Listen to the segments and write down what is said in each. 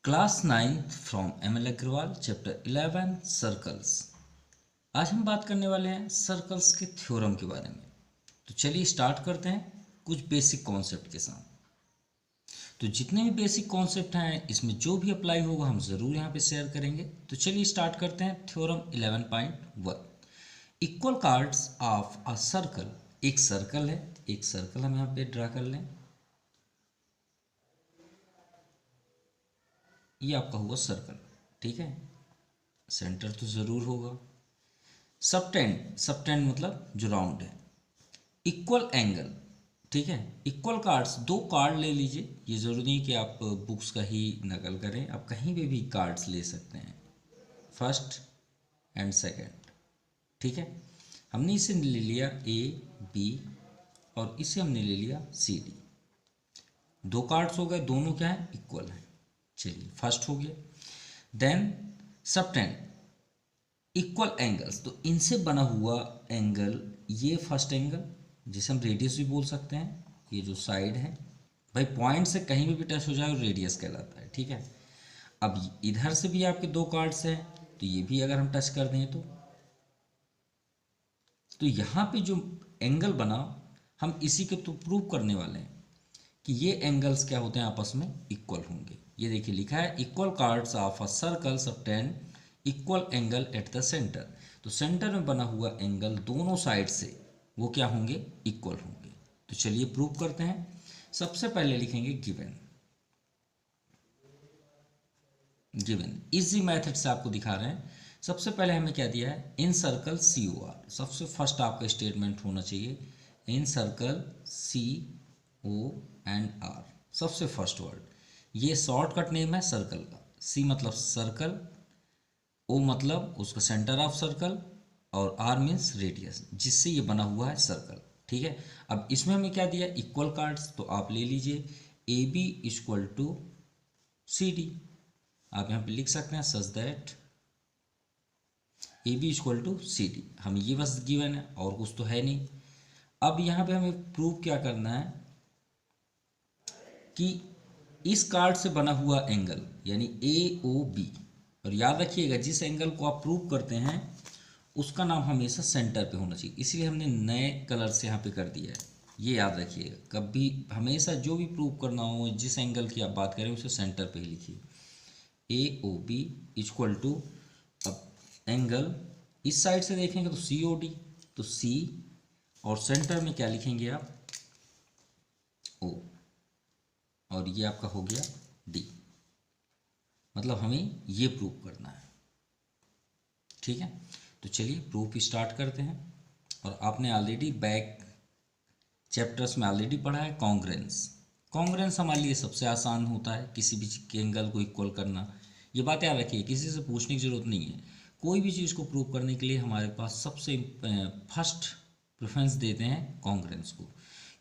Class 9 from M L. Agarwal chapter 11 circles. आज हम बात करने वाले हैं सर्कल्स के थ्योरम के बारे में। तो चलिए स्टार्ट करते हैं कुछ बेसिक कॉन्सेप्ट के साथ। तो जितने भी बेसिक कॉन्सेप्ट हैं इसमें जो भी अप्लाई होगा हम ज़रूर यहाँ पे शेयर करेंगे। तो चलिए स्टार्ट करते हैं theorem 11.1। Equal cards of a circle. एक सर्कल है, एक सर्कल हम यहाँ पे ड्रा कर लें। ये आपका हुआ सर्कल, ठीक है। सेंटर तो ज़रूर होगा। सबटेंड, सबटेंड मतलब जो राउंड है। इक्वल एंगल, ठीक है। इक्वल कार्ड्स, दो कार्ड ले लीजिए। ये ज़रूरी नहीं कि आप बुक्स का ही नकल करें, आप कहीं पे भी कार्ड्स ले सकते हैं, फर्स्ट एंड सेकंड, ठीक है। हमने इसे ले लिया ए बी और इसे हमने ले लिया सी डी। दो कार्ड्स हो गए, दोनों क्या है, इक्वल है। चलिए फर्स्ट हो गया। देन सबटेंड, इक्वल एंगल्स, तो इनसे बना हुआ एंगल, ये फर्स्ट एंगल जिसे हम रेडियस भी बोल सकते हैं। ये जो साइड है भाई, पॉइंट से कहीं भी टच हो जाए रेडियस कहलाता है, ठीक है। अब इधर से भी आपके दो कार्ड्स हैं, तो ये भी अगर हम टच कर दें तो यहाँ पे जो एंगल बना, हम इसी के तो प्रूव करने वाले हैं कि ये एंगल्स क्या होते हैं, आपस में इक्वल होंगे। ये देखिए लिखा है equal cards of a circle subtend equal angle eight the centre. तो सेंटर में बना हुआ एंगल दोनों साइड से वो क्या होंगे, इक्वल होंगे। तो चलिए प्रूव करते हैं। सबसे पहले लिखेंगे गिवन। गिवन इजी मेथड से आपको दिखा रहे हैं। सबसे पहले हमें क्या दिया है, in circle C O R. सबसे फर्स्ट आपका स्टेटमेंट होना चाहिए in circle C O and R, सबसे फर्स्ट वर्ड। ये शॉर्टकट नेम है सर्कल का। सी मतलब सर्कल, ओ मतलब उसका सेंटर ऑफ सर्कल, और आर मीन्स रेडियस जिससे ये बना हुआ है सर्कल, ठीक है। अब इसमें हमें क्या दिया, इक्वल कार्ड्स, तो आप ले लीजिए A B equal to C D. आप यहाँ पे लिख सकते हैं such that A B equal to C D. हमें ये बस गिवन है और कुछ तो है नहीं। अब यहाँ पे हमें प्रूव क्या करना है कि इस कार्ड से बना हुआ एंगल यानी ए ओ बी, और याद रखिएगा जिस एंगल को आप प्रूव करते हैं उसका नाम हमेशा सेंटर पे होना चाहिए, इसलिए हमने नए कलर से यहाँ पे कर दिया है। ये याद रखिएगा, कभी हमेशा जो भी प्रूव करना हो, जिस एंगल की आप बात करें उसे सेंटर पे ही लिखिए। ए ओ बी इक्वल टू, अब एंगल इस साइड से देखेंगे तो सी ओ डी, तो सी और सेंटर में क्या लिखेंगे आप, ओ, और ये आपका हो गया डी। मतलब हमें ये प्रूव करना है, ठीक है। तो चलिए प्रूफ स्टार्ट करते हैं। और आपने ऑलरेडी बैक चैप्टर्स में ऑलरेडी पढ़ा है कॉन्ग्रेंस। कॉन्ग्रेंस हमारे लिए सबसे आसान होता है, किसी भी एंगल को इक्वल करना। ये बात याद रखिए, किसी से पूछने की ज़रूरत नहीं है। कोई भी चीज़ को प्रूव करने के लिए हमारे पास सबसे फर्स्ट प्रेफरेंस देते हैं कॉन्ग्रेंस को,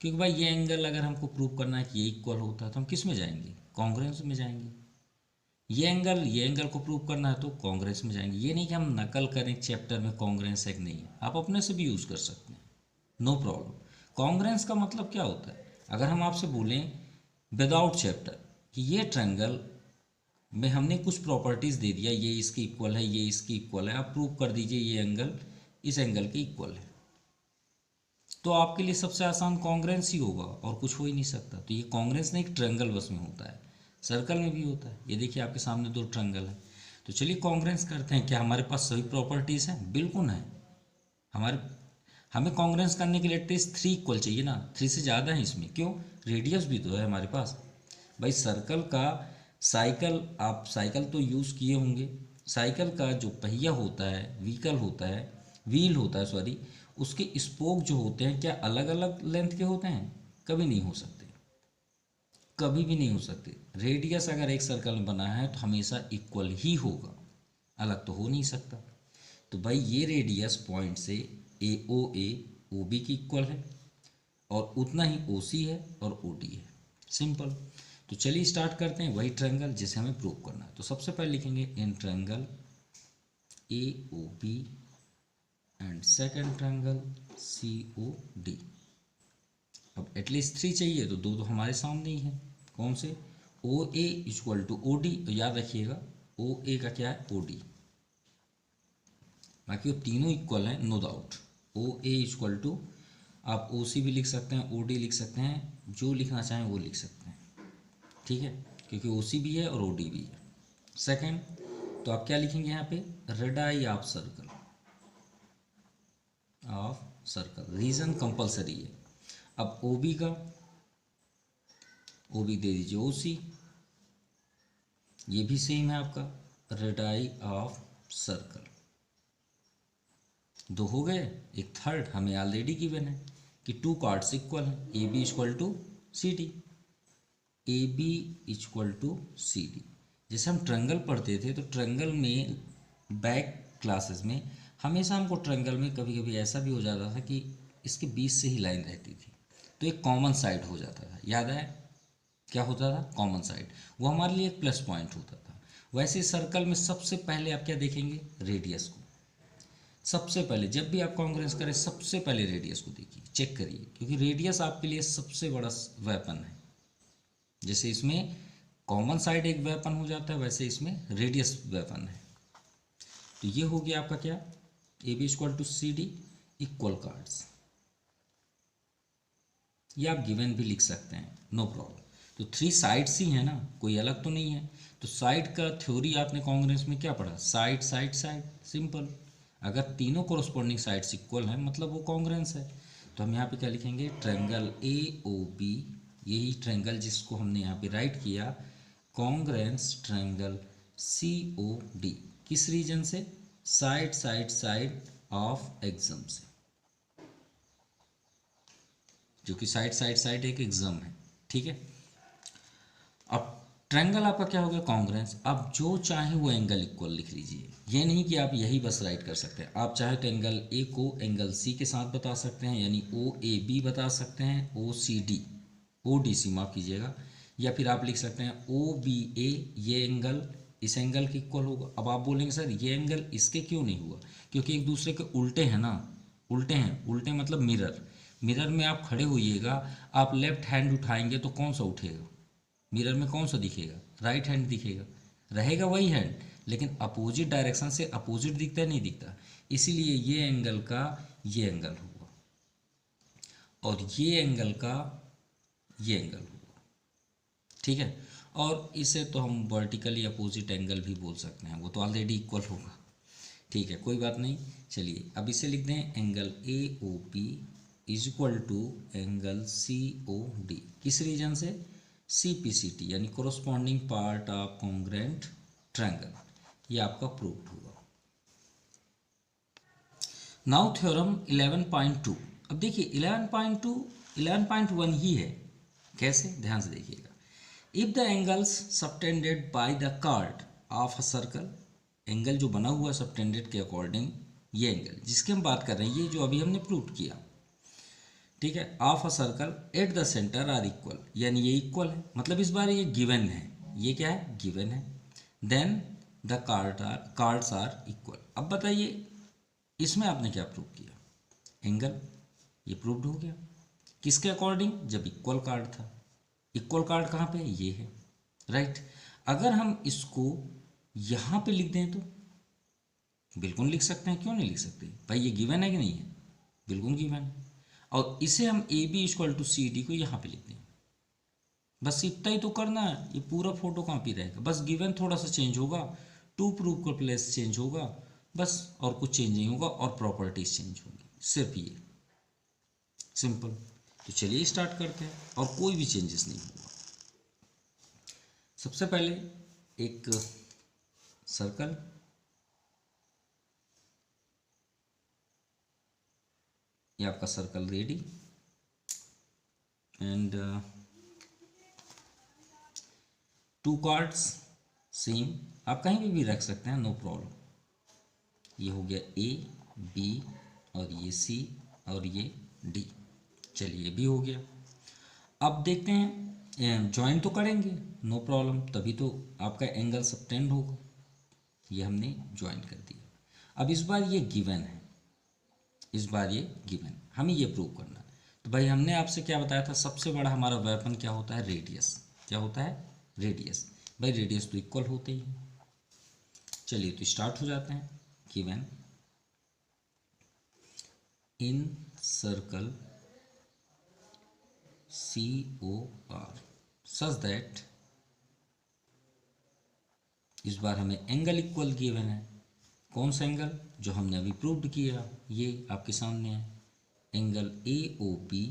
क्योंकि भाई ये एंगल अगर हमको प्रूव करना है कि ये इक्वल होता है तो हम किस में जाएंगे, कॉन्ग्रेंस में जाएंगे। ये एंगल को प्रूव करना है तो कांग्रेस में जाएंगे। ये नहीं कि हम नकल करें चैप्टर में कांग्रेस है कि नहीं है, आप अपने से भी यूज़ कर सकते हैं, नो प्रॉब्लम। कांग्रेस का मतलब क्या होता है, अगर हम आपसे बोलें विदाउट चैप्टर कि ये ट्रायंगल में हमने कुछ प्रॉपर्टीज़ दे दिया, ये इसके इक्वल है, ये इसकी इक्वल है, आप प्रूव कर दीजिए ये एंगल इस एंगल के इक्वल है, तो आपके लिए सबसे आसान कांग्रेंस ही होगा और कुछ हो ही नहीं सकता। तो ये कांग्रेंस नहीं, एक ट्रायंगल बस में होता है, सर्कल में भी होता है। ये देखिए आपके सामने दो ट्रायंगल है। तो चलिए कांग्रेंस करते हैं। क्या हमारे पास सभी प्रॉपर्टीज़ हैं, बिल्कुल है। हमारे हमें कांग्रेंस करने के लिए एटलीस्ट 3 इक्वल चाहिए ना, 3 से ज़्यादा है इसमें, क्यों, रेडियस भी तो है हमारे पास। भाई सर्कल का साइकिल, आप साइकिल तो यूज़ किए होंगे। साइकिल का जो पहिया होता है, व्हीकल होता है, व्हील होता है सॉरी, उसके स्पोक जो होते हैं क्या अलग अलग लेंथ के होते हैं, कभी नहीं हो सकते, कभी भी नहीं हो सकते। रेडियस अगर एक सर्कल में बना है तो हमेशा इक्वल ही होगा, अलग तो हो नहीं सकता। तो भाई ये रेडियस पॉइंट से ए ओ बी की इक्वल है, और उतना ही ओ सी है और ओ डी है, सिंपल। तो चलिए स्टार्ट करते हैं वही ट्रायंगल जिसे हमें प्रूव करना है। तो सबसे पहले लिखेंगे in triangle A O B and second triangle C O D. अब एटलीस्ट 3 चाहिए, तो दो तो हमारे सामने ही है, कौन से, ओ A equal to O D, याद रखिएगा ओ ए का क्या है, ओ डी। बाकी वो तीनों इक्वल हैं, no doubt. O A equal to, आप ओ सी भी लिख सकते हैं, ओ डी लिख सकते हैं, जो लिखना चाहें वो लिख सकते हैं, ठीक है, क्योंकि ओ सी भी है और ओ डी भी है। सेकेंड, तो आप क्या लिखेंगे यहाँ पे, radii of circle, reason compulsory है। अब ओ बी का, ओ बी दे दीजिए ओ सी, ये भी सेम है आपका, रेडाई ऑफ सर्कल। दो हो गए, एक थर्ड हमें ऑलरेडी गिवन है कि टू कार्ड्स इक्वल हैं, A B equal to C D, A B equal to C D. जैसे हम ट्रायंगल पढ़ते थे तो ट्रायंगल में बैक क्लासेस में हमेशा हमको ट्रायंगल में कभी कभी ऐसा भी हो जाता था कि इसके बीच से ही लाइन रहती थी, तो एक कॉमन साइड हो जाता था, याद है क्या होता था, कॉमन साइड, वो हमारे लिए एक प्लस पॉइंट होता था। वैसे सर्कल में सबसे पहले आप क्या देखेंगे, रेडियस को। सबसे पहले जब भी आप कांग्रेस करें सबसे पहले रेडियस को देखिए, चेक करिए, क्योंकि रेडियस आपके लिए सबसे बड़ा वेपन है। जैसे इसमें कॉमन साइड एक वेपन हो जाता है, वैसे इसमें रेडियस वेपन है। तो ये हो गया आपका क्या, A B equal to C D, equal chords. ये आप गिवन भी लिख सकते हैं, नो प्रॉब्लम। तो थ्री साइड्स ही है ना, कोई अलग तो नहीं है। तो साइड का थ्योरी आपने कांग्रेस में क्या पढ़ा, साइड साइड साइड, सिंपल। अगर तीनों कोरोस्पोंडिंग साइड्स इक्वल हैं मतलब वो कॉन्ग्रेंस है। तो हम यहाँ पे क्या लिखेंगे, ट्रायंगल ए ओ बी, यही ट्रायंगल जिसको हमने यहाँ पे राइट किया, congruence triangle C O D, किस रीजन से, side side side of axiom से, जो कि साइड साइड साइड एक एग्जाम है, ठीक है। अब ट्रायंगल आपका क्या हो गया, कॉन्ग्रेंस। आप जो चाहे वो एंगल इक्वल लिख लीजिए, ये नहीं कि आप यही बस राइट कर सकते हैं। आप चाहे तो एंगल ए को एंगल सी के साथ बता सकते हैं, यानी ओ ए बी बता सकते हैं, ओ C D, O D C माफ कीजिएगा, या फिर आप लिख सकते हैं ओ बी ए, ये एंगल इस एंगल के इक्वल होगा। अब आप बोलेंगे सर ये एंगल इसके क्यों नहीं हुआ, क्योंकि एक दूसरे के उल्टे हैं ना, उल्टे हैं, उल्टे मतलब मिरर, मिरर में आप खड़े होइएगा, आप लेफ्ट हैंड उठाएंगे तो कौन सा उठेगा, मिरर में कौन सा दिखेगा, राइट हैंड दिखेगा, रहेगा वही हैंड, लेकिन अपोजिट डायरेक्शन से अपोजिट दिखता है, नहीं दिखता। इसीलिए ये एंगल का ये एंगल हुआ और ये एंगल का ये एंगल हुआ, ठीक है। और इसे तो हम वर्टिकली अपोजिट एंगल भी बोल सकते हैं, वो तो ऑलरेडी इक्वल होगा, ठीक है, कोई बात नहीं। चलिए अब इसे लिख दें, angle A O P is equal to angle C O D, किस रीजन से, सी पी सी टी, यानी corresponding part of congruent triangle, ये आपका प्रूव्ड हुआ। Now theorem 11.2। अब देखिए 11.2 11.1 ही है, कैसे, ध्यान से देखिएगा। If the angles subtended by the card of a circle, angle जो बना हुआ है सबटेंडेड के अकॉर्डिंग, ये एंगल जिसकी हम बात कर रहे हैं, ये जो अभी हमने प्रूव किया, ठीक है, of a circle at the centre are equal, यानी ये इक्वल है, मतलब इस बार ये गिवन है, ये क्या है, गिवन है। Then the chords are equal. अब बताइए इसमें आपने क्या प्रूव किया, एंगल, ये प्रूव्ड हो गया, किसके अकॉर्डिंग, जब इक्वल कार्ड था। इक्वल कार्ड कहाँ पे, ये है, राइट। अगर हम इसको यहाँ पे लिख दें तो बिल्कुल लिख सकते हैं, क्यों नहीं लिख सकते भाई, ये गिवन है कि नहीं है, बिल्कुल गिवन है। और इसे हम A B equal to C D को यहाँ पे लिख दें, बस इतना ही तो करना है, ये पूरा फोटो कॉपी रहेगा, बस गिवन थोड़ा सा चेंज होगा, टू प्रूफ का प्लेस चेंज होगा बस, और कुछ चेंज नहीं होगा, और प्रॉपर्टीज चेंज होगी, सिर्फ ये, सिंपल। तो चलिए स्टार्ट करते हैं, और कोई भी चेंजेस नहीं होगा। सबसे पहले एक सर्कल, ये आपका circle ready, and to cards same, आप कहीं भी रख सकते हैं, नो प्रॉब्लम। ये हो गया ए बी, और ये सी, और ये डी, चलिए भी हो गया। अब देखते हैं ज्वाइन तो करेंगे, नो प्रॉब्लम, तभी तो आपका एंगल सबटेंड होगा, ये हमने ज्वाइन कर दिया। अब इस बार ये गिवन है, इस बार ये गिवन, हमें ये प्रूव करना है। तो भाई हमने आपसे क्या बताया था, सबसे बड़ा हमारा वेपन क्या होता है, रेडियस, क्या होता है, रेडियस। भाई रेडियस तो इक्वल होते ही हैं। चलिए तो स्टार्ट हो जाते हैं। Given in circle COR such that, इस बार हमें एंगल इक्वल गिवन है। कौन सा एंगल? जो हमने अभी प्रूव्ड किया, ये आपके सामने है, angle AOP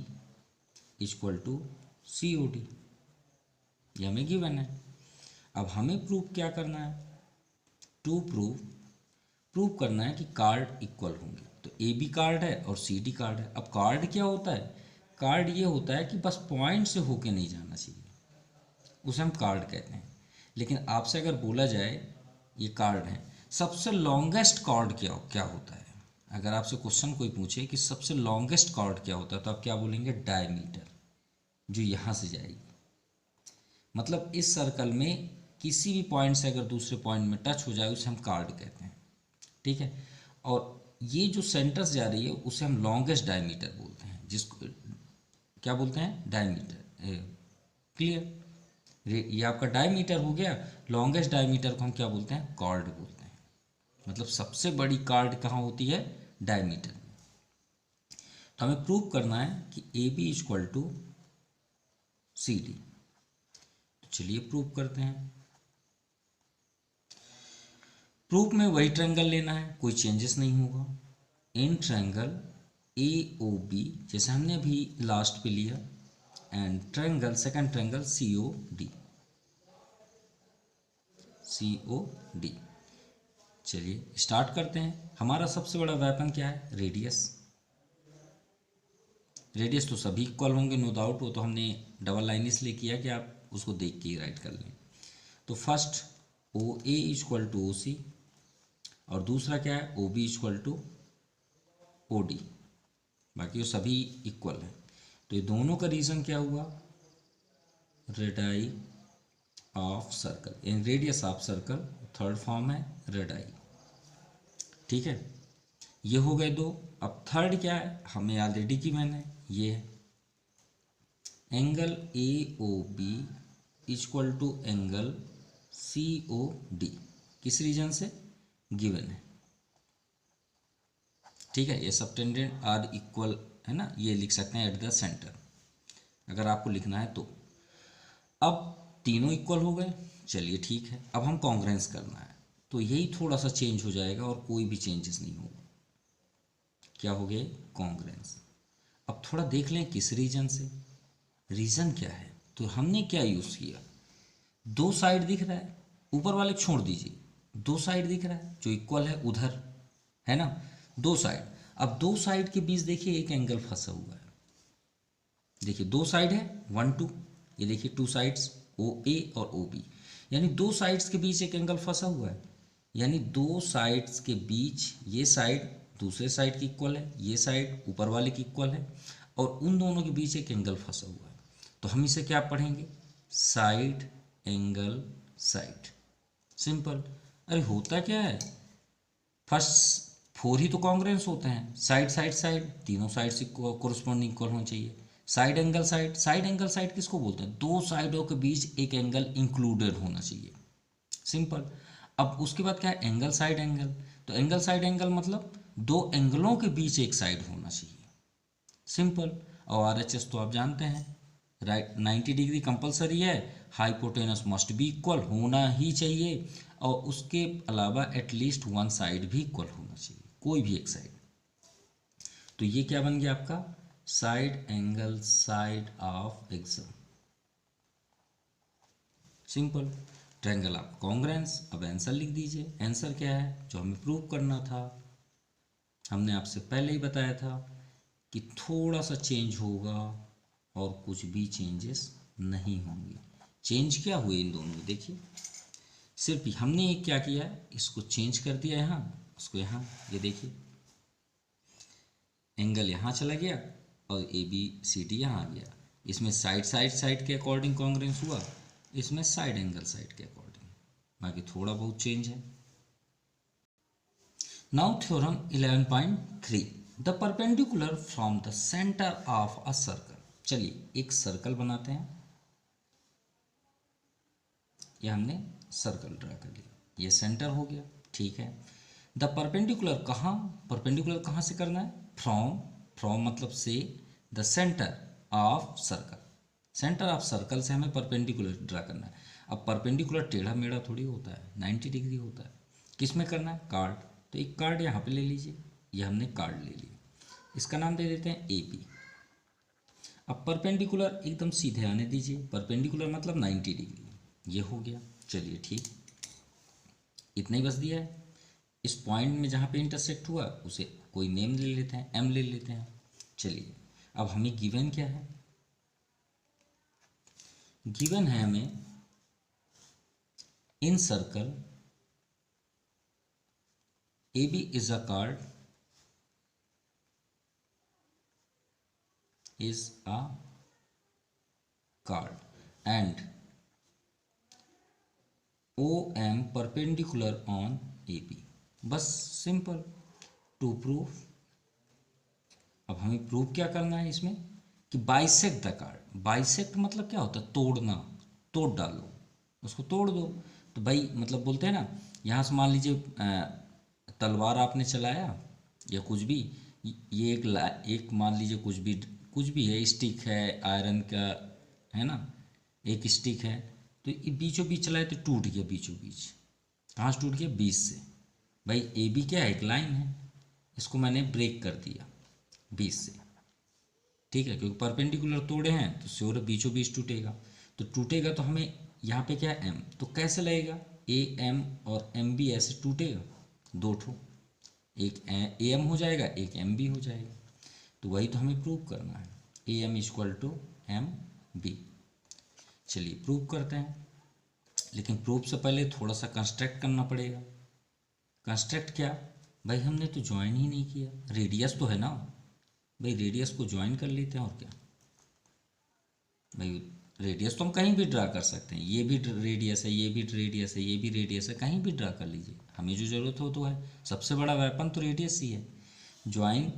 equal to COD, ये हमें गिवन है। अब हमें प्रूव क्या करना है? टू प्रूव करना है कि कार्ड इक्वल होंगे। तो AB कार्ड है और CD कार्ड है। अब कार्ड क्या होता है? कार्ड ये होता है कि बस पॉइंट से होके नहीं जाना चाहिए, उसे हम कार्ड कहते हैं। लेकिन आपसे अगर बोला जाए ये कार्ड है, सबसे लॉन्गेस्ट कार्ड क्या क्या होता है? अगर आपसे क्वेश्चन कोई पूछे कि सबसे लॉन्गेस्ट कार्ड क्या होता है, तो आप क्या बोलेंगे? डायमीटर, जो यहाँ से जाएगी। मतलब इस सर्कल में किसी भी पॉइंट से अगर दूसरे पॉइंट में टच हो जाए उसे हम कार्ड कहते हैं, ठीक है। और ये जो सेंटर से जा रही है उसे हम लॉन्गेस्ट डायमीटर बोलते हैं, जिसको क्या बोलते हैं? डायमीटर। क्लियर? ये आपका डायमीटर हो गया। लॉन्गेस्ट डायमीटर को हम क्या बोलते हैं? कॉर्ड बोलते हैं। मतलब सबसे बड़ी कार्ड कहाँ होती है? डायमीटर में। तो हमें प्रूव करना है कि AB इक्वल टू CD। तो चलिए प्रूव करते हैं। प्रूफ में वही ट्रायंगल लेना है, कोई चेंजेस नहीं होगा। इन ट्रायंगल AOB जैसे हमने अभी लास्ट पे लिया, and triangle second triangle COD। चलिए स्टार्ट करते हैं। हमारा सबसे बड़ा वेपन क्या है? रेडियस। रेडियस तो सभी इक्वल होंगे, नो डाउट। वो तो हमने डबल लाइन इसलिए किया कि आप उसको देख के ही राइट कर लें। तो first OA equal to OC, और दूसरा क्या है? OB equal to OD। बाकी वो सभी इक्वल हैं। तो ये दोनों का रीज़न क्या हुआ? Radii of circle, in radius of circle, third form है रेडाई। ठीक है, ये हो गए दो। अब थर्ड क्या है? हमें ऑलरेडी की मैंने, ये है angle AOB equal to angle COD। किस रीजन से? गिवन है। ठीक है, ये सबटेंडेंट आर इक्वल है ना, ये लिख सकते हैं एट द सेंटर अगर आपको लिखना है तो। अब तीनों इक्वल हो गए, चलिए ठीक है। अब हम कॉन्ग्रेंस करना है, तो यही थोड़ा सा चेंज हो जाएगा और कोई भी चेंजेस नहीं होगा। क्या हो गए? कॉन्ग्रेंस। अब थोड़ा देख लें किस रीजन से। रीजन क्या है? तो हमने क्या यूज़ किया? दो साइड दिख रहा है, ऊपर वाले छोड़ दीजिए, दो साइड दिख रहा है जो इक्वल है उधर, है ना, दो साइड। अब दो साइड के बीच देखिए एक एंगल फंसा हुआ है। देखिए दो साइड है 1 2, ये देखिए टू साइड्स OA और OB, यानी दो साइड्स के बीच एक एंगल फंसा हुआ है। यानी दो साइड्स के बीच ये साइड दूसरे साइड की इक्वल है, ये साइड ऊपर वाले की इक्वल है, और उन दोनों के बीच एक एंगल फंसा हुआ है। तो हम इसे क्या पढ़ेंगे? Side angle side. सिंपल। अरे होता क्या है, फर्स्ट 4 ही तो कॉन्ग्रेंस होते हैं, साइड साइड साइड, तीनों साइड से कोरस्पॉन्डिंग इक्वल होनी चाहिए। Side angle side, side angle side किसको बोलते हैं? दो साइडों के बीच एक एंगल इंक्लूडेड होना चाहिए। सिंपल। अब उसके बाद क्या है? Angle side angle. तो एंगल साइड एंगल मतलब दो एंगलों के बीच एक साइड होना चाहिए। सिंपल। और RHS तो आप जानते हैं, राइट, 90 डिग्री कंपलसरी है, हाइपोटेनस मस्ट बी इक्वल होना ही चाहिए, और उसके अलावा एटलीस्ट वन साइड भी इक्वल होना चाहिए, कोई भी एक साइड। तो ये क्या बन गया आपका? Side angle side of axiom. Simple. Triangle of congruence. अब आंसर लिख दीजिए। आंसर क्या है जो हमें प्रूव करना था? हमने आपसे पहले ही बताया था कि थोड़ा सा चेंज होगा और कुछ भी चेंजेस नहीं होंगे। चेंज क्या हुए इन दोनों में? देखिए सिर्फ हमने ये क्या किया, इसको चेंज कर दिया यहाँ, उसको यहाँ, ये देखिए एंगल यहाँ चला गया और ABCD यहाँ आ गया। इसमें साइड साइड साइड के अकॉर्डिंग कॉन्ग्रेंस हुआ, इसमें साइड एंगल साइड के अकॉर्डिंग, बाकी थोड़ा बहुत चेंज है। Now theorem 11.3, the perpendicular from the centre of a circle. चलिए एक सर्कल बनाते हैं, ये हमने सर्कल ड्रा कर लिया, ये सेंटर हो गया। ठीक है, द परपेंडिकुलर कहाँ से करना है? फ्रॉम मतलब से, the centre of circle, centre of circle से हमें परपेंडिकुलर ड्रा करना है। अब परपेंडिकुलर टेढ़ा मेढ़ा थोड़ी होता है, 90 डिग्री होता है। किस में करना है? कार्ड। तो एक कार्ड यहाँ पे ले लीजिए, ये हमने कार्ड ले लिया, इसका नाम दे देते हैं ए बी। अब परपेंडिकुलर एकदम सीधे आने दीजिए, परपेंडिकुलर मतलब 90 डिग्री, ये हो गया। चलिए ठीक, इतना ही बस दिया है। इस पॉइंट में जहाँ पे इंटरसेक्ट हुआ उसे कोई नेम ले लेते हैं, एम ले लेते हैं। चलिए, अब हमें गिवन क्या है? गिवन है हमें in circle A B is a chord, and OM perpendicular on AB। बस सिंपल, टू प्रूफ। अब हमें प्रूफ क्या करना है इसमें कि बाइसेक्ट द कार्ड। बाइसेक्ट मतलब क्या होता है? तोड़ना, तोड़ डालो, उसको तोड़ दो। तो भाई मतलब बोलते हैं ना, यहाँ से मान लीजिए तलवार आपने चलाया या कुछ भी, ये एक मान लीजिए कुछ भी है, स्टिक है आयरन का, है ना, एक स्टिक है, तो ये बीचों बीच चलाए तो टूट गया बीचों बीच। कहाँ से टूट गया? बीच से। भाई ए बी क्या है? एक लाइन है, इसको मैंने ब्रेक कर दिया बीच से। ठीक है, क्योंकि परपेंडिकुलर तोड़े हैं तो श्योर बीचों बीच टूटेगा। तो टूटेगा तो हमें यहाँ पे क्या है? एम। तो कैसे लगेगा? ए एम और एम बी ऐसे टूटेगा, दो ठो, एक ए एम हो जाएगा, एक एम बी हो जाएगा। तो वही तो हमें प्रूव करना है, A M equal to M B. चलिए प्रूव करते हैं, लेकिन प्रूफ से पहले थोड़ा सा कंस्ट्रक्ट करना पड़ेगा। कंस्ट्रक्ट क्या? भाई हमने तो ज्वाइन ही नहीं किया, रेडियस तो है ना, भाई रेडियस को ज्वाइन कर लेते हैं और क्या। भाई रेडियस तो हम कहीं भी ड्रा कर सकते हैं, ये भी रेडियस है, ये भी रेडियस है, ये भी रेडियस है, कहीं भी ड्रा कर लीजिए, हमें जो ज़रूरत हो तो है। सबसे बड़ा वेपन तो रेडियस ही है। Join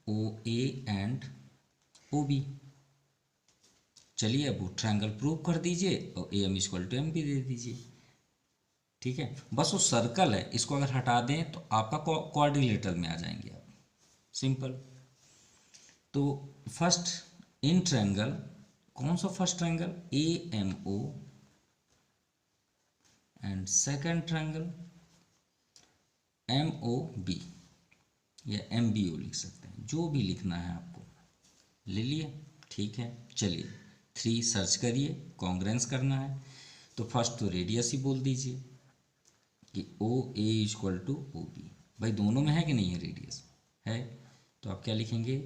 O A and O B. चलिए अब वो ट्रायंगल प्रूव कर दीजिए और A M equal to M B दे दीजिए। ठीक है, बस वो सर्कल है, इसको अगर हटा दें तो आपका क्वाड्रिलेटरल में आ जाएंगे आप, सिंपल। तो फर्स्ट इन ट्रायंगल, कौन सा first triangle? A M O, and second triangle M O B, या एम बी ओ लिख सकते हैं, जो भी लिखना है आपको, ले लिए। ठीक है, चलिए 3 सर्च करिए, कॉन्ग्रेंस करना है। तो फर्स्ट तो रेडियस ही बोल दीजिए कि ओ A equal to O B. भाई दोनों में है कि नहीं है? रेडियस है, तो आप क्या लिखेंगे?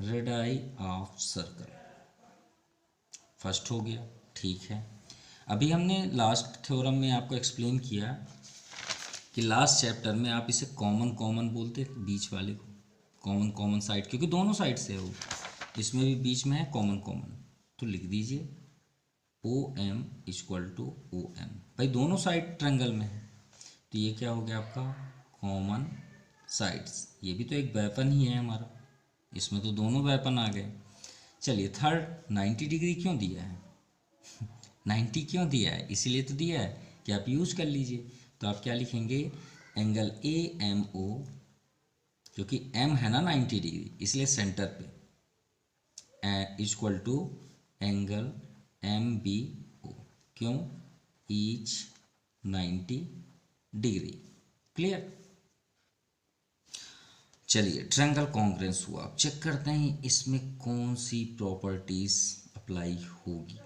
रेडाई ऑफ सर्कल, फर्स्ट हो गया। ठीक है, अभी हमने लास्ट थ्योरम में आपको एक्सप्लेन किया कि लास्ट चैप्टर में आप इसे कॉमन कॉमन बोलते थे, बीच वाले को कॉमन कॉमन साइड, क्योंकि दोनों साइड से है वो, इसमें भी बीच में है कॉमन कॉमन। तो लिख दीजिए O M equal to O M. भाई दोनों साइड ट्रायंगल में है, तो ये क्या हो गया आपका? Common sides. ये भी तो एक वेपन ही है हमारा, इसमें तो दोनों वेपन आ गए। चलिए थर्ड, 90 डिग्री क्यों दिया है? 90 क्यों दिया है? इसीलिए तो दिया है कि आप यूज कर लीजिए। तो आप क्या लिखेंगे? एंगल ए एम ओ, क्योंकि एम है ना 90 डिग्री, इसलिए सेंटर पे, equal to angle M B O, क्यों? Each 90 degree. क्लियर? चलिए ट्रायंगल कॉन्ग्रेंस हुआ, अब चेक करते हैं इसमें कौन सी प्रॉपर्टीज अप्लाई होगी।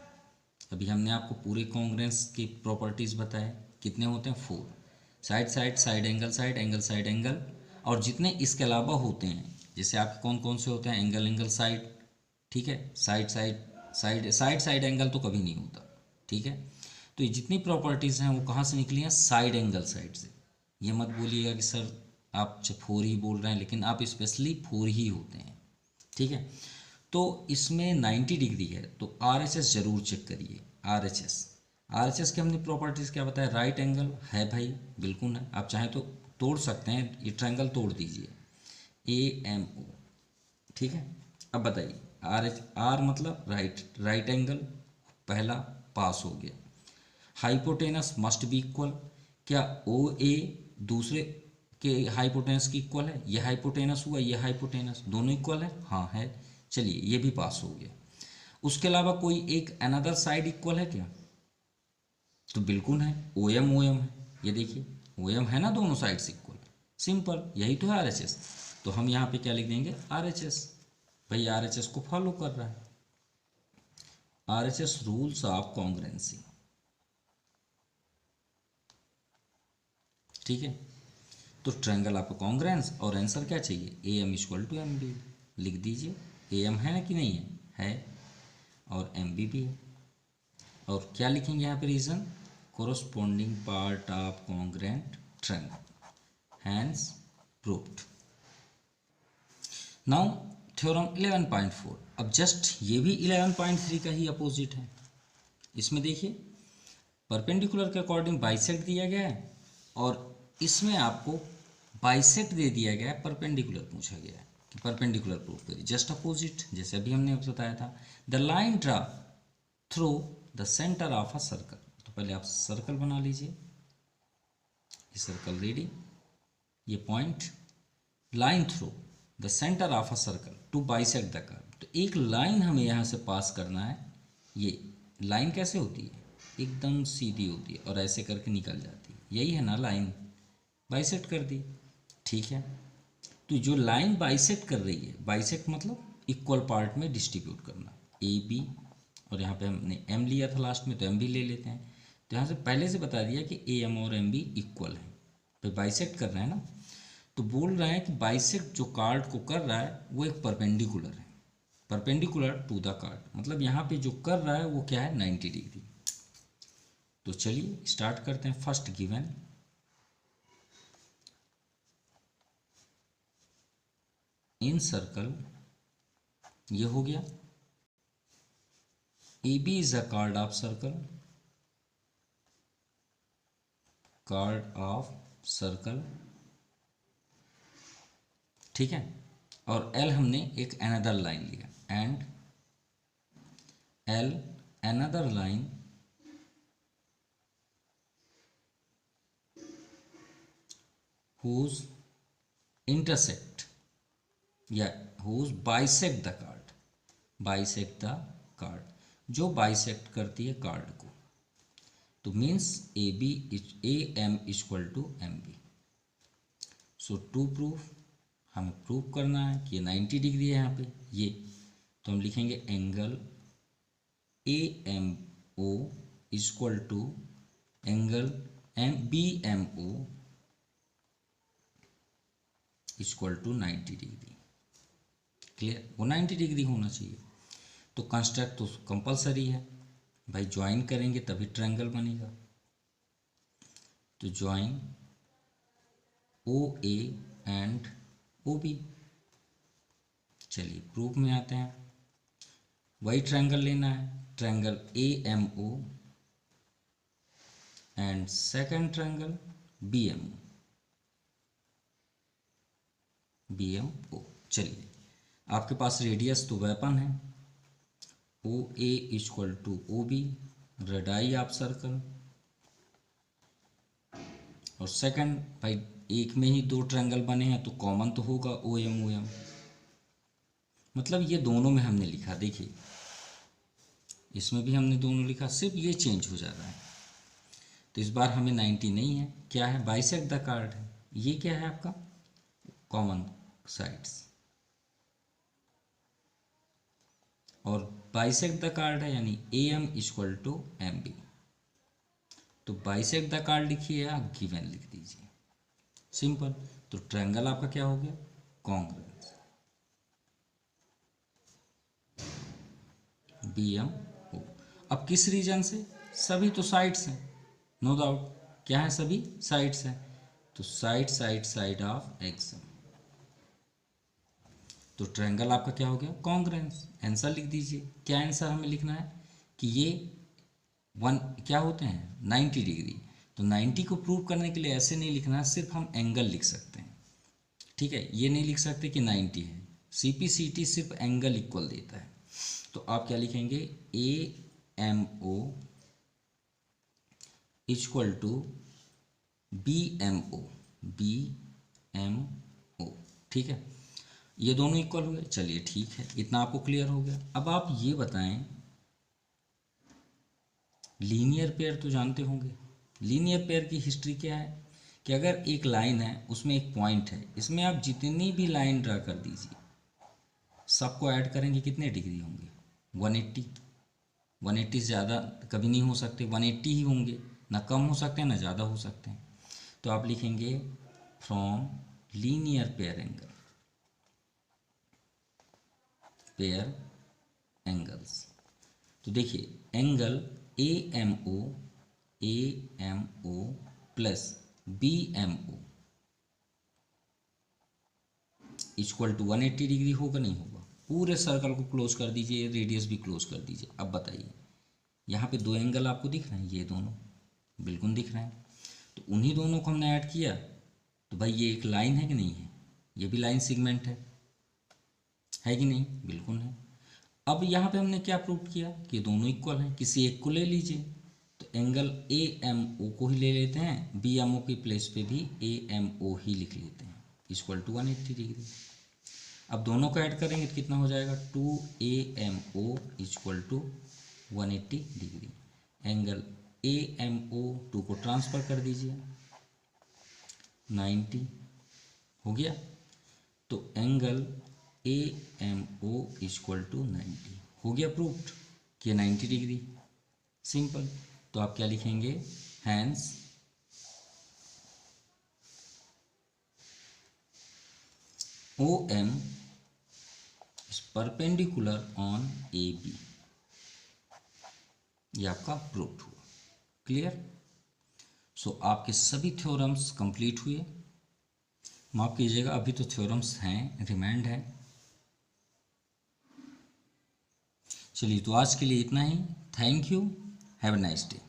अभी हमने आपको पूरे कॉन्ग्रेंस की प्रॉपर्टीज बताए, कितने होते हैं? 4। Side side, side angle, side angle, side angle, और जितने इसके अलावा होते हैं, जैसे आपके कौन कौन से होते हैं? एंगल एंगल साइड, ठीक है, side side side side side angle तो कभी नहीं होता। ठीक है, तो ये जितनी प्रॉपर्टीज़ हैं वो कहाँ से निकली हैं? साइड एंगल साइड से। ये मत बोलिएगा कि सर आप 4 ही बोल रहे हैं, लेकिन आप स्पेशली 4 ही होते हैं। ठीक है, तो इसमें 90 डिग्री है, तो आर एच एस जरूर चेक करिए। आर एच एस की हमने प्रॉपर्टीज़ क्या बताया? राइट एंगल है भाई, बिल्कुल है, आप चाहें तो तोड़ सकते हैं, ये ट्रायंगल तोड़ दीजिए, ए एम ओ। ठीक है, अब बताइए आर मतलब राइट एंगल, पहला पास हो गया। हाइपोटेनस मस्ट बी इक्वल, क्या ओ ए दूसरे के हाइपोटेनस की इक्वल है? ये हाइपोटेनस हुआ, ये हाइपोटेनस, दोनों इक्वल है? हाँ है। चलिए ये भी पास हो गया। उसके अलावा कोई एक अनदर साइड इक्वल है क्या? तो बिल्कुल है, ओ एम है। ये देखिए ओ एम है ना, दोनों साइड से इक्वल, सिंपल, यही तो है आर एच एस। तो हम यहाँ पे क्या लिख देंगे? R H S. भाई आर एच एस को फॉलो कर रहा है, R H S rules of congruency. ठीक है, तो ट्रायंगल आपका कॉन्ग्रुएंस, और आंसर क्या चाहिए? A M equal to M B. लिख दीजिए, ए एम है ना कि नहीं है और एम बी भी है। और क्या लिखेंगे यहाँ पे? Reason, corresponding part of congruent triangle, hence proved. Now theorem 11.4। अब जस्ट ये भी 11.3 का ही अपोजिट है। इसमें देखिए परपेंडिकुलर के अकॉर्डिंग बाइसेक्ट दिया गया है, और इसमें आपको बाइसेक्ट दे दिया गया है, परपेंडिकुलर पूछा गया है कि परपेंडिकुलर प्रूव करिए। जस्ट अपोजिट, जैसे अभी हमने बताया था, the line draw through the centre of a circle. तो पहले आप सर्कल बना लीजिए, ये सर्कल रेडी, ये point, line through the centre of a circle to bisect the curve. तो एक लाइन हमें यहाँ से पास करना है। ये लाइन कैसे होती है? एकदम सीधी होती है और ऐसे करके निकल जाती है, यही है ना लाइन, बाइसेक्ट कर दी। ठीक है, तो जो लाइन बाइसेक्ट कर रही है, बाइसेक्ट मतलब इक्वल पार्ट में डिस्ट्रीब्यूट करना, ए बी, और यहाँ पे हमने एम लिया था लास्ट में, तो एम भी ले लेते हैं। तो यहाँ से पहले से बता दिया कि ए एम और एम बी इक्वल है, तो बाइसेक्ट कर रहे हैं ना। तो बोल रहे हैं कि बाइसेक्ट जो कार्ड को कर रहा है वो एक परपेंडिकुलर है, परपेंडिकुलर टू द कार्ड, मतलब यहाँ पे जो कर रहा है वो क्या है? 90 डिग्री। तो चलिए स्टार्ट करते हैं। फर्स्ट गिवन, इन सर्कल, ये हो गया। A B is a chord of circle, chord of circle, ठीक है। और एल हमने एक अनदर लाइन लिया, and L another line whose intersect या whose bisect the card, bisect the card, जो बाइसेक्ट करती है कार्ड को। तो means A B A M equal to M B. So to proof, हमें प्रूफ करना है कि ये 90 डिग्री है यहाँ पे ये, तो हम लिखेंगे angle A M O equal to angle M B M O equal to 90 degree. Clear, वो 90 डिग्री होना चाहिए। तो कंस्ट्रक्ट तो कंपलसरी है भाई, ज्वाइन करेंगे तभी ट्रायंगल बनेगा। तो join O A and O B. चलिए प्रूफ में आते हैं। वही ट्रायंगल लेना है, triangle A M O and second triangle B M O, B M O. चलिए आपके पास रेडियस तो वेपन है, O A equal to O B, radii of circle, और सेकंड भाई एक में ही दो ट्रायंगल बने हैं तो कॉमन तो होगा ओ एम, मतलब ये दोनों में हमने लिखा, देखिए इसमें भी हमने दोनों लिखा, सिर्फ ये चेंज हो जा रहा है। तो इस बार हमें 90 नहीं है, क्या है? बाइसेक्ट द कार्ड है। ये क्या है आपका? कॉमन साइड्स, और बाइसेक्ट द कार्ड है यानी A M equal to M B. तो बाइसेक्ट द कार्ड लिखिए या गिवन लिख दीजिए, सिंपल। तो ट्रायंगल आपका क्या हो गया? Congruence, B M O. अब किस रीजन से? सभी तो साइड्स हैं, नो डाउट, क्या है? सभी साइड्स हैं, तो side side side of x. तो ट्रायंगल आपका क्या हो गया? कॉन्ग्रुएंस। आंसर लिख दीजिए। क्या आंसर हमें लिखना है? कि ये वन क्या होते हैं? 90 डिग्री। तो 90 को प्रूव करने के लिए ऐसे नहीं लिखना है, सिर्फ हम एंगल लिख सकते हैं, ठीक है। ये नहीं लिख सकते कि 90 है, CPCT सिर्फ एंगल इक्वल देता है। तो आप क्या लिखेंगे? A M O equal to B M O, B M O, ठीक है। ये दोनों इक्वल हो गए, चलिए ठीक है, इतना आपको क्लियर हो गया। अब आप ये बताएं, लीनियर पेयर तो जानते होंगे। लीनियर पेयर की हिस्ट्री क्या है कि अगर एक लाइन है उसमें एक पॉइंट है, इसमें आप जितनी भी लाइन ड्रा कर दीजिए सबको ऐड करेंगे कितने डिग्री होंगे? 180। 180 से ज़्यादा कभी नहीं हो सकते, 180 ही होंगे, ना कम हो सकते हैं ना ज़्यादा हो सकते हैं। तो आप लिखेंगे from linear pair angle, pair angles. तो देखिए angle A M O plus B M O equal to 180 degree होगा नहीं होगा? पूरे सर्कल को क्लोज कर दीजिए, रेडियस भी क्लोज कर दीजिए। अब बताइए, यहाँ पे दो एंगल आपको दिख रहे हैं, ये दोनों बिल्कुल दिख रहे हैं, तो उन्हीं दोनों को हमने ऐड किया। तो भाई ये एक लाइन है कि नहीं है? ये भी लाइन सेगमेंट है कि नहीं? बिल्कुल है। अब यहाँ पे हमने क्या प्रूव किया कि दोनों इक्वल हैं, किसी एक को ले लीजिए। तो एंगल ए एम ओ को ही ले लेते हैं, बी एम ओ की प्लेस पे भी ए एम ओ ही लिख लेते हैं, इक्वल टू 180 डिग्री। अब दोनों को ऐड करेंगे तो कितना हो जाएगा? 2 A M O equal to 180 degree. Angle A M O 2 को ट्रांसफ़र कर दीजिए, 90 हो गया। तो angle A M O equal to 90 हो गया प्रूव्ड कि 90 डिग्री, सिंपल। तो आप क्या लिखेंगे? Hence O M is perpendicular on A B. ये आपका प्रूव्ड हुआ। क्लियर? सो आपके सभी थ्योरम्स कंप्लीट हुए। माफ कीजिएगा, अभी तो थ्योरम्स हैं, रिमाइंड है। चलिए, तो आज के लिए इतना ही। Thank you, have a nice day.